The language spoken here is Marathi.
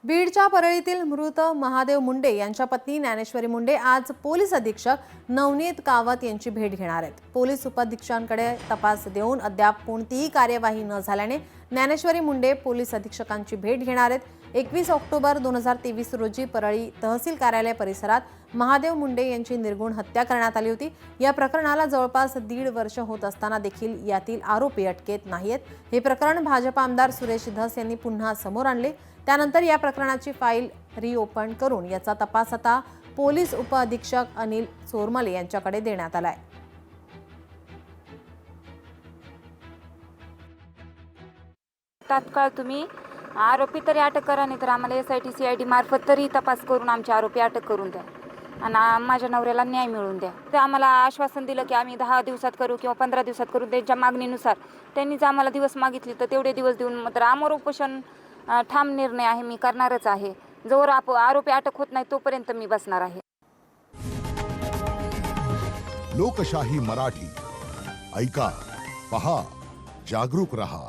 बीडच्या परळीतील मृत महादेव मुंडे यांच्या पत्नी ज्ञानेश्वरी मुंडे आज पोलीस अधीक्षक नवनीत कावत यांची भेट घेणार आहेत। पोलीस उपाधीक्षकांकडे तपास देऊन अद्याप कोणतीही कार्यवाही न झाल्याने ज्ञानेश्वरी मुंडे पोलीस अधीक्षकांची भेट घेणार आहेत। 21 ऑक्टोबर 2023 रोजी परळी तहसील कार्यालय परिसरात महादेव मुंडे यांची निर्गुण हत्या करण्यात आली होती। या प्रकरणाला जवळपास 1.5 वर्ष होत असताना देखील यातील आरोपी अटकेत नाहीत। हे प्रकरण भाजप आमदार सुरेश धस यांनी पुन्हा समोर आणले। त्यानंतर या प्रकरणाची फाईल रिओपन करून याचा तपास आता पोलीस उपअधीक्षक अनिल चोरमले यांच्याकडे देण्यात आलाय। तात्काळ तुम्ही आरोपी तरी अटक करा, नाही तर आम्हाला SIT CID मार्फत तरी तपास करून आमचे आरोपी अटक करून द्या आणि माझ्या नवऱ्याला न्याय मिळवून द्या। ते आम्हाला आश्वासन दिलं की आम्ही 10 दिवसात करू किंवा 15 दिवसात करू। त्यांच्या मागणीनुसार त्यांनी जर आम्हाला दिवस मागितले तर तेवढे दिवस देऊन मात्र आमर उपोषण ठाम निर्णय आहे, मी करणारच आहे। जोवर आरोपी अटक होत नाही तोपर्यंत मी बसणार आहे। लोकशाही मराठी ऐका, पहा, जागरूक रहा।